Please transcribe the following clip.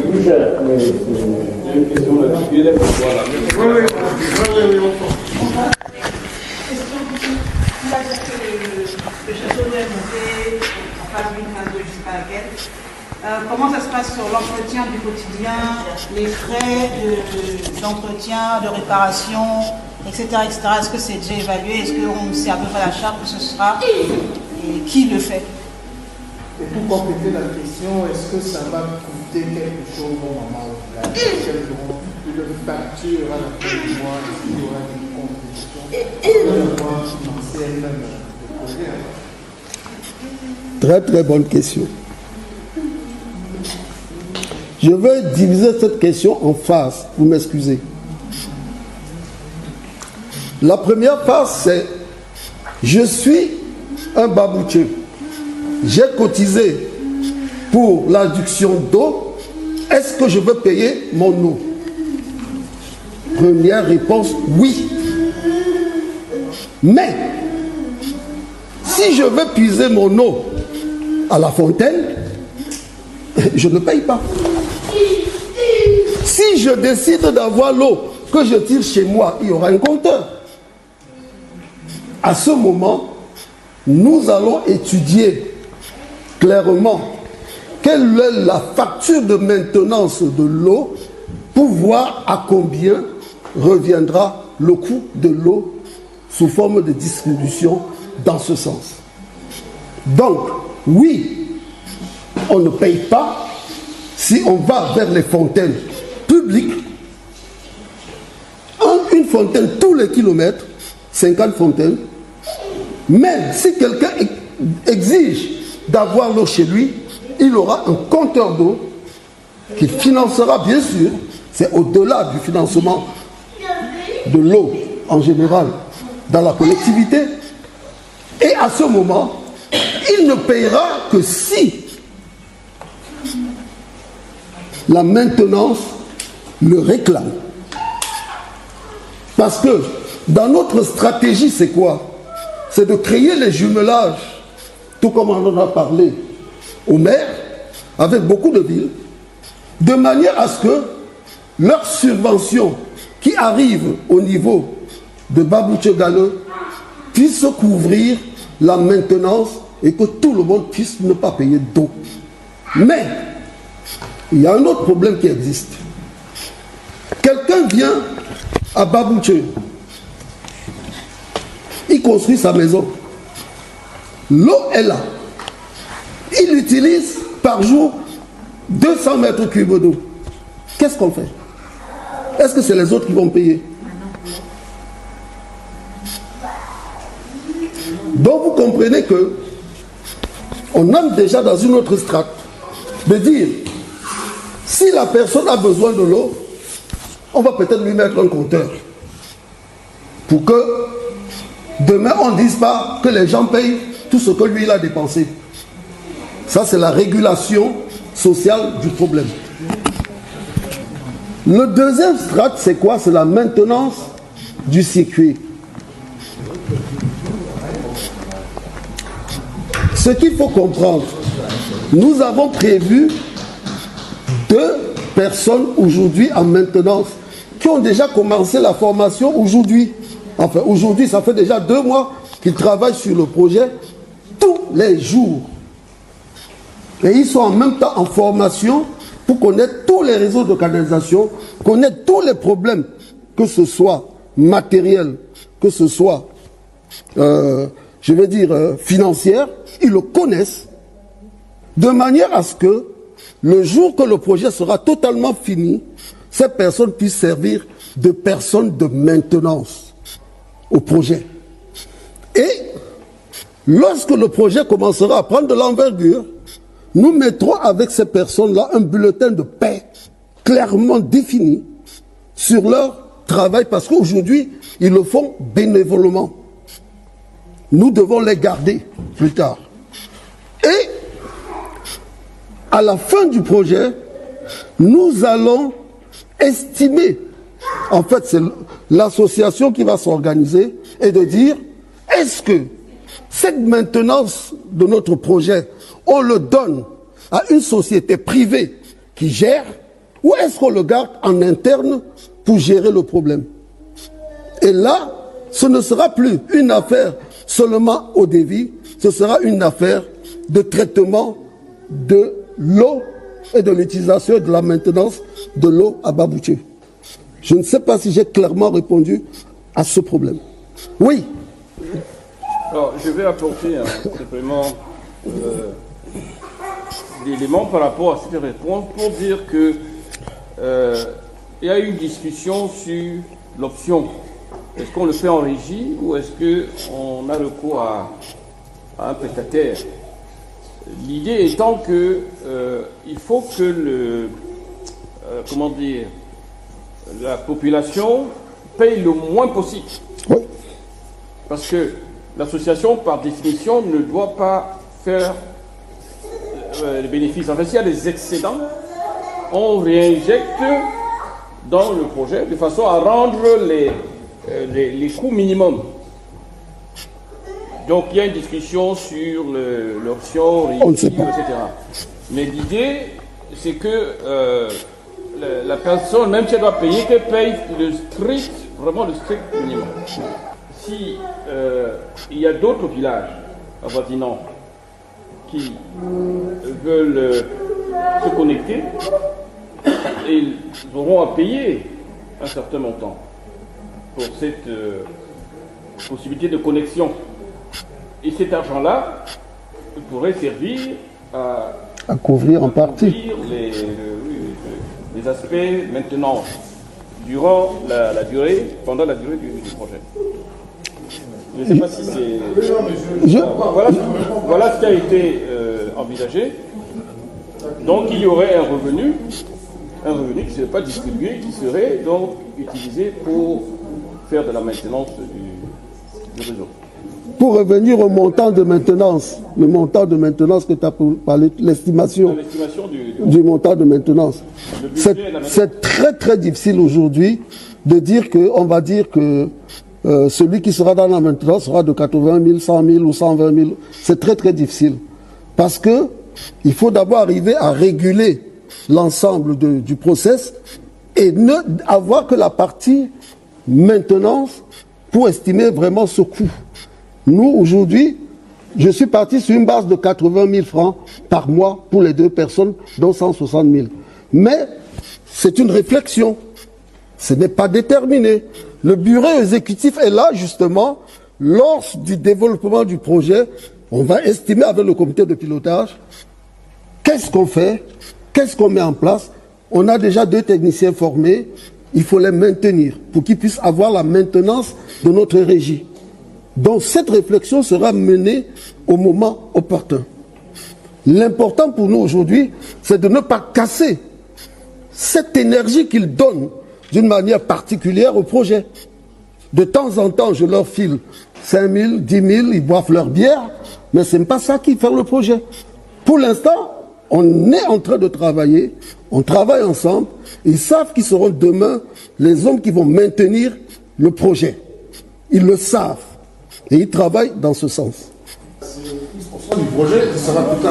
plus cher. C'est une question là-dessus. Voilà. Le château est monté en phase 2022 jusqu'à laquelle. Comment ça se passe sur l'entretien du quotidien, les frais d'entretien, de réparation, etc. etc. Est-ce que c'est déjà évalué? Est-ce qu'on sait à peu près la charge que ce sera? Et qui le fait? Et pour compléter la question, est-ce que ça va coûter quelque chose au moment où une facture à la fin du mois? Est-ce qu'il y aura une contribution financière même de projet? Très très bonne question. Je vais diviser cette question en phases, vous m'excusez. La première phase, c'est je suis un babouché. J'ai cotisé pour l'adduction d'eau. Est-ce que je veux payer mon eau? Première réponse, oui. Mais, si je veux puiser mon eau à la fontaine, je ne paye pas. Si je décide d'avoir l'eau que je tire chez moi, il y aura un compteur. À ce moment, nous allons étudier clairement quelle est la facture de maintenance de l'eau pour voir à combien reviendra le coût de l'eau sous forme de distribution dans ce sens. Donc, oui, on ne paye pas si on va vers les fontaines publiques. Une fontaine tous les kilomètres, 50 fontaines. Mais si quelqu'un exige d'avoir l'eau chez lui, il aura un compteur d'eau qui financera, bien sûr, c'est au-delà du financement de l'eau en général dans la collectivité. Et à ce moment, il ne payera que si la maintenance le réclame. Parce que dans notre stratégie, c'est quoi? C'est de créer les jumelages, tout comme on en a parlé aux maires, avec beaucoup de villes, de manière à ce que leurs subventions qui arrivent au niveau de Babouché-Galeu puissent couvrir la maintenance et que tout le monde puisse ne pas payer d'eau. Mais il y a un autre problème qui existe. Quelqu'un vient à Babouché, il construit sa maison. L'eau est là. Il utilise par jour 200 mètres cubes d'eau. Qu'est-ce qu'on fait? Est-ce que c'est les autres qui vont payer? Donc vous comprenez que on a déjà dans une autre strate de dire si la personne a besoin de l'eau, on va peut-être lui mettre un compteur pour que demain on ne dise pas que les gens payent tout ce que lui il a dépensé. Ça c'est la régulation sociale du problème. Le deuxième strate c'est quoi? C'est la maintenance du circuit. Ce qu'il faut comprendre, nous avons prévu 2 personnes aujourd'hui en maintenance qui ont déjà commencé la formation aujourd'hui. Enfin, aujourd'hui, ça fait déjà 2 mois qu'ils travaillent sur le projet tous les jours. Et ils sont en même temps en formation pour connaître tous les réseaux de canalisation, connaître tous les problèmes, que ce soit matériel, que ce soit, je vais dire, financière, ils le connaissent, de manière à ce que le jour que le projet sera totalement fini, ces personnes puissent servir de personnes de maintenance au projet. Et lorsque le projet commencera à prendre de l'envergure, nous mettrons avec ces personnes-là un bulletin de paie clairement défini sur leur travail, parce qu'aujourd'hui, ils le font bénévolement. Nous devons les garder plus tard. Et à la fin du projet, nous allons estimer, en fait c'est l'association qui va s'organiser, et de dire, est-ce que cette maintenance de notre projet, on le donne à une société privée qui gère, ou est-ce qu'on le garde en interne pour gérer le problème? Et là, ce ne sera plus une affaire seulement au débit, ce sera une affaire de traitement de l'eau et de l'utilisation et de la maintenance de l'eau à Babouché. Je ne sais pas si j'ai clairement répondu à ce problème. Oui. Alors, je vais apporter simplement des éléments par rapport à cette réponse pour dire que il y a eu une discussion sur l'option. Est-ce qu'on le fait en régie ou est-ce qu'on a recours à un prestataire? L'idée étant que il faut que la population paye le moins possible. Oui. Parce que l'association, par définition, ne doit pas faire les bénéfices. En fait, s'il y a des excédents, on réinjecte dans le projet de façon à rendre les coûts minimums. Donc il y a une discussion sur l'option, etc. Mais l'idée, c'est que la personne, même si elle doit payer, qu'elle paye vraiment le strict minimum. Si il y a d'autres villages avoisinants qui veulent se connecter, ils auront à payer un certain montant pour cette possibilité de connexion. Et cet argent-là pourrait servir à couvrir en partie les aspects maintenance durant pendant la durée du projet. Je ne sais pas si c'est... Voilà ce qui a été envisagé. Donc il y aurait un revenu qui ne serait pas distribué, qui serait donc utilisé pour faire de la maintenance du réseau. Pour revenir au montant de maintenance, le montant de maintenance que tu as parlé, l'estimation du montant de maintenance, c'est très très difficile aujourd'hui de dire qu'on va dire que celui qui sera dans la maintenance sera de 80 000, 100 000 ou 120 000. C'est très très difficile. Parce que il faut d'abord arriver à réguler l'ensemble du process et ne avoir que la partie maintenance pour estimer vraiment ce coût. Nous, aujourd'hui, je suis parti sur une base de 80 000 francs par mois pour les deux personnes, dont 160 000. Mais c'est une réflexion. Ce n'est pas déterminé. Le bureau exécutif est là, justement, lors du développement du projet. On va estimer avec le comité de pilotage qu'est-ce qu'on fait, qu'est-ce qu'on met en place. On a déjà 2 techniciens formés. Il faut les maintenir pour qu'ils puissent avoir la maintenance de notre régie. Donc cette réflexion sera menée au moment opportun. L'important pour nous aujourd'hui, c'est de ne pas casser cette énergie qu'ils donnent d'une manière particulière au projet. De temps en temps, je leur file 5 000, 10 000, ils boivent leur bière, mais ce n'est pas ça qui fait le projet. Pour l'instant, on est en train de travailler, on travaille ensemble, ils savent qu'ils seront demain les hommes qui vont maintenir le projet. Ils le savent. Et ils travaillent dans ce sens. Du projet, ça va tout